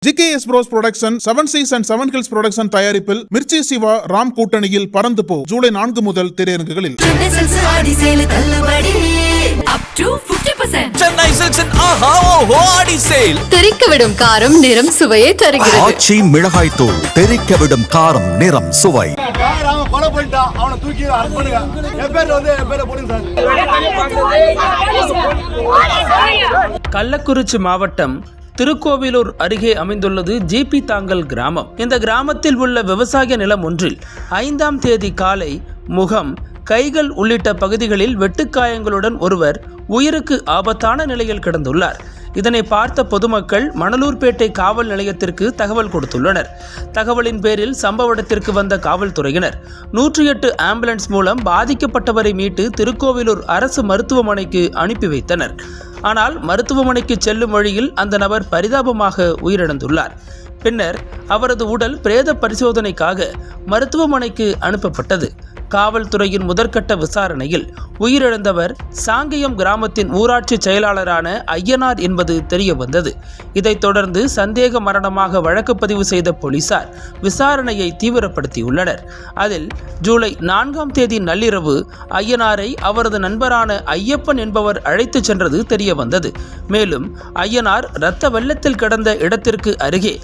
GKS Bros Production, 7 Seas and 7 Hills Production தயாரிப்பில் மிர்ச்சி சிவா ராம் கூட்டணியில் பறந்து போ ஜூலை 4 முதல் திரையரங்குகளில். சென்னை சில்க்ஸின் ஆஹா ஓஹோ ஆடி சேல். தெறிக்கவிடும் காரம் நிறம் சுவையை தருகிறது. ஆச்சி மிளகாய் தூள் தெறிக்கவிடும் காரம் நிறம் சுவை. கள்ளக்குறிச்சி மாவட்டம் திருக்கோவிலூர் அருகே அமைந்துள்ளது ஜிபி தாங்கல் கிராமம். இந்த கிராமத்தில் உள்ள விவசாய நிலம் ஒன்றில் 5ஆம் தேதி காலை முகம், கைகள் உள்ளிட்ட பகுதிகளில் வெட்டுக்காயங்களுடன் ஒருவர் உயிருக்கு ஆபத்தான நிலையில் கிடந்துள்ளார். இதனை பார்த்த பொதுமக்கள் மணலூர்பேட்டை காவல் நிலையத்திற்கு தகவல் கொடுத்துள்ளனர். தகவலின் பேரில் சம்பவ இடத்திற்கு வந்த காவல்துறையினர் 108 ஆம்புலன்ஸ் மூலம் பாதிக்கப்பட்டவரை மீட்டு திருக்கோவிலூர் அரசு மருத்துவமனைக்கு அனுப்பி வைத்தனர். ஆனால் மருத்துவமனைக்கு செல்லும் வழியில் அந்த நபர் பரிதாபமாக உயிரிழந்துள்ளார். பின்னர் அவரது உடல் பிரேத பரிசோதனைக்காக மருத்துவமனைக்கு அனுப்பப்பட்டது. காவல்துறையின் முதற்கட்ட விசாரணையில் உயிரிழந்தவர் சாங்கியம் கிராமத்தின் ஊராட்சி செயலாளரான ஐயனார் என்பது தெரிய வந்தது. இதைத் தொடர்ந்து சந்தேக மரணமாக வழக்கு பதிவு செய்த போலீசார் விசாரணையை தீவிரப்படுத்தியுள்ளனர். அதில் ஜூலை 4ஆம் தேதி நள்ளிரவு ஐயனாரை அவரது நண்பரான ஐயப்பன் என்பவர் அழைத்துச் சென்றது தெரிய வந்தது. மேலும் ஐயனார் இரத்த வெள்ளத்தில் கிடந்த இடத்திற்கு அருகே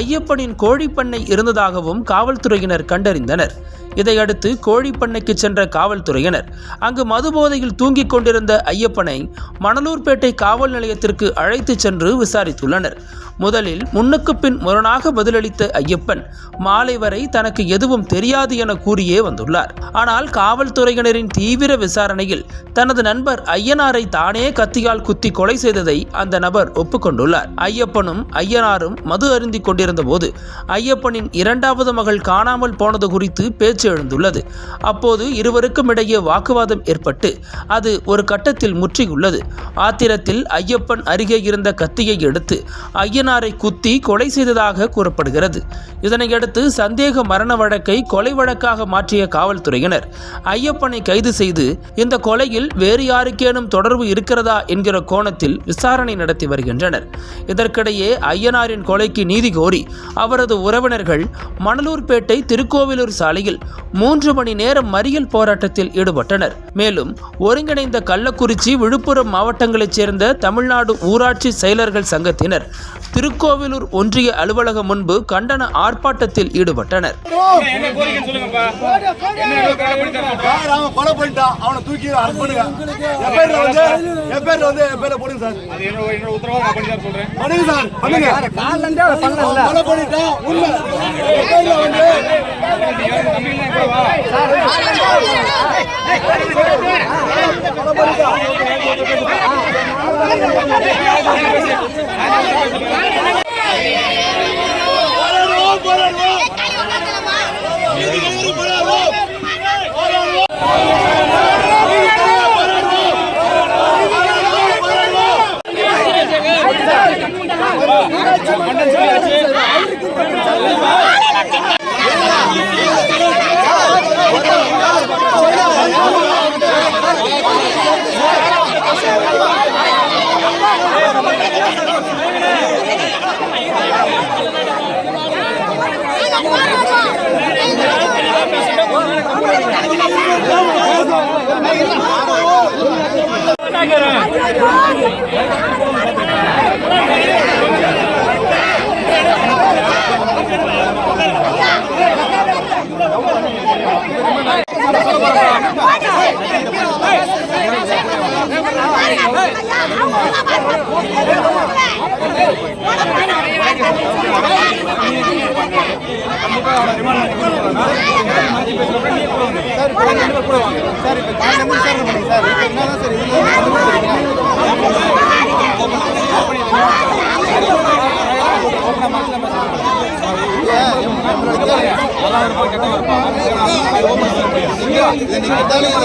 ஐயப்பனின் கோழிப்பண்ணை இருந்ததாகவும் காவல்துறையினர் கண்டறிந்தனர். இதையடுத்து கோழிப்பண்ணைக்கு சென்ற காவல்துறையினர் அங்கு மதுபோதையில் தூங்கிக் கொண்டிருந்த ஐயப்பனை மணலூர்பேட்டை காவல் நிலையத்திற்கு அழைத்து சென்று விசாரித்துள்ளனர். முதலில் முன்னுக்கு பின் முரணாக பதிலளித்த ஐயப்பன் மாலை வரை தனக்கு எதுவும் தெரியாது என கூறியே வந்துள்ளார். ஆனால் காவல்துறையினரின் தீவிர விசாரணையில் தனது நண்பர் ஐயனாரை தானே கத்தியால் குத்தி கொலை செய்ததை அந்த நபர் ஒப்புக்கொண்டுள்ளார். ஐயப்பனும் ஐயனாரும் மது அருந்திக் கொண்டிருந்த போது ஐயப்பனின் 2வது மகள் காணாமல் போனது குறித்து பேச்சு எழுந்துள்ளது. அப்போது இருவருக்கும் இடையே வாக்குவாதம் ஏற்பட்டு அது ஒரு கட்டத்தில் முற்றியுள்ளது. ஆத்திரத்தில் ஐயப்பன் அருகே இருந்த கத்தியை எடுத்து ஐயனாரை குத்தி கொலை செய்ததாக கூறப்படுகிறது. இதனையடுத்து சந்தேக மரண வழக்கை கொலை வழக்காக மாற்றிய காவல்துறையினர் ஐயப்பனை கைது செய்து இந்த கொலையில் வேறு யாருக்கேனும் தொடர்பு இருக்கிறதா என்கிற கோணத்தில் விசாரணை நடத்தி வருகின்றனர். இதற்கிடையே ஐயனாரின் கொலைக்கு நீதி கோரி அவரது உறவினர்கள் மணலூர்பேட்டை திருக்கோவிலூர் சாலையில் 3 மணி நேரம் மறியல் போராட்டத்தில் ஈடுபட்டனர். மேலும் ஒருங்கிணைந்த கள்ளக்குறிச்சி, விழுப்புரம் மாவட்டங்களைச் சேர்ந்த தமிழ்நாடு ஊராட்சி செயலர்கள் சங்கத்தினர் திருக்கோவிலூர் ஒன்றிய அலுவலகம் முன்பு கண்டன ஆர்ப்பாட்டத்தில் ஈடுபட்டனர்.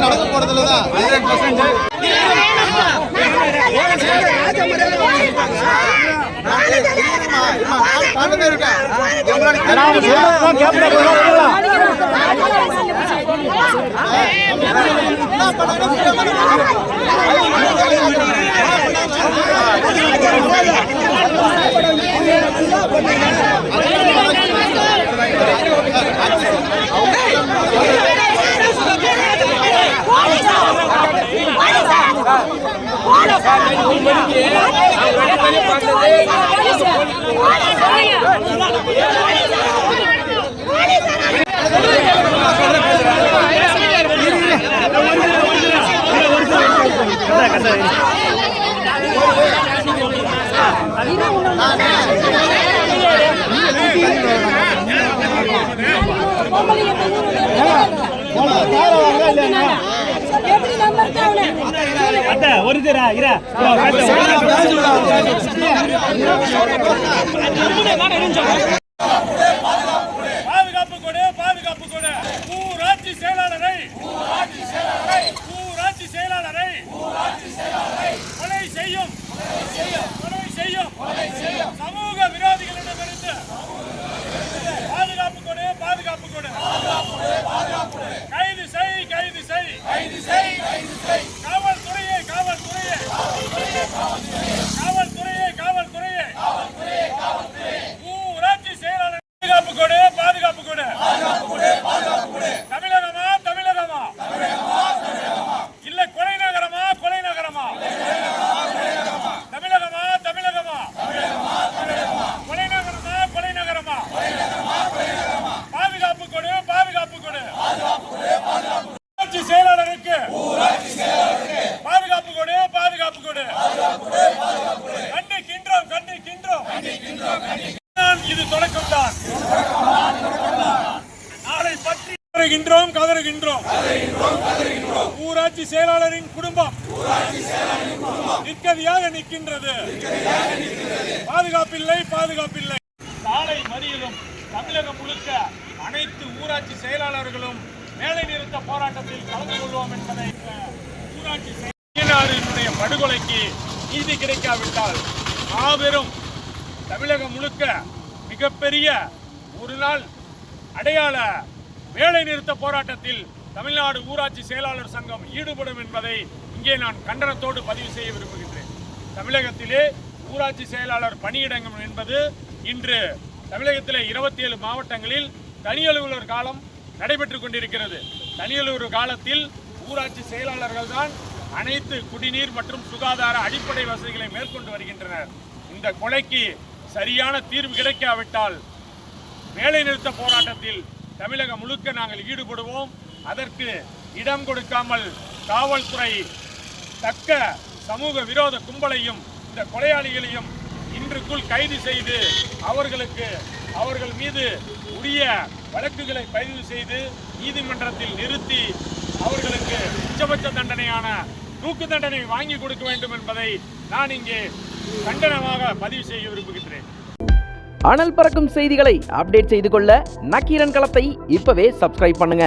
நடக்க போறதுலதான் பாதுகாப்பு கொடு, பாதுகாப்பு கொடு. ஊராட்சி செயலாளரை கொலை செய்யும் சமூக விரோதிகளிடமிருந்து பாதுகாப்பு கொடு, பாதுகாப்பு கொடு. கைது செய். காவல்துறையே ஊராட்சி செயலாளர் பாதுகாப்பு கொடு. தமிழகமா இல்ல கொலை நகரமா தமிழகமா கொலை நகரமா பாதுகாப்பு கொடு. ஊராட்சி செயலாளருக்கு பாதுகாப்பு கொடு. கண்டிக்கின்றோம். இது தொடக்கம்தான். நாளை பற்றி கதறுகின்றோம். ஊராட்சி செயலாளரின் குடும்பம் நிற்கதியாக நிற்கின்றது. பாதுகாப்பில்லை. நாளை மறியலும் தமிழகம் முழுக்க அனைத்து ஊராட்சி செயலாளர்களும் வேலை நிறுத்த போராட்டத்தில் கலந்து கொள்வோம் என்பதை ஊராட்சி செயலாளரினுடைய படுகொலைக்கு நீதி கிடைக்காவிட்டால் மாபெரும் தமிழகம் முழுக்க மிகப்பெரிய ஒரு நாள் அடையாள வேலை நிறுத்த போராட்டத்தில் தமிழ்நாடு ஊராட்சி செயலாளர் சங்கம் ஈடுபடும் என்பதை இங்கே நான் கண்டனத்தோடு பதிவு செய்ய விரும்புகின்றேன். தமிழகத்திலே ஊராட்சி செயலாளர் பணியிடங்கள் என்பது இன்று தமிழகத்திலே 27 மாவட்டங்களில் தனி அலுவலர் காலம் நடைபெற்றுக் கொண்டிருக்கிறது. தனி அலுவலர் காலத்தில் ஊராட்சி செயலாளர்கள் தான் அனைத்து குடிநீர் மற்றும் சுகாதார அடிப்படை வசதிகளை மேற்கொண்டு வருகின்றனர். இந்த கொலைக்கு சரியான தீர்வு கிடைக்காவிட்டால் வேலை நிறுத்த போராட்டத்தில் தமிழகம் முழுக்க நாங்கள் ஈடுபடுவோம். அதற்கு இடம் கொடுக்காமல் காவல்துறை தக்க சமூக விரோத கும்பலையும் இந்த கொலையாளிகளையும் இன்றுக்குள் கைது செய்து அவர்கள் மீது உரிய வழக்குகளை பதிவு செய்து நீதிமன்றத்தில் நிறுத்தி அவர்களுக்கு உச்சபட்ச தண்டனையான தூக்கு தண்டனை வாங்கி கொடுக்க வேண்டும் என்பதை நான் இங்கே கண்டனமாக பதிவு செய்ய விரும்புகின்றேன். அனல் பறக்கும் செய்திகளை அப்டேட் செய்து கொள்ள நக்கீரன் களத்தை இப்பவே சப்ஸ்கிரைப் பண்ணுங்க.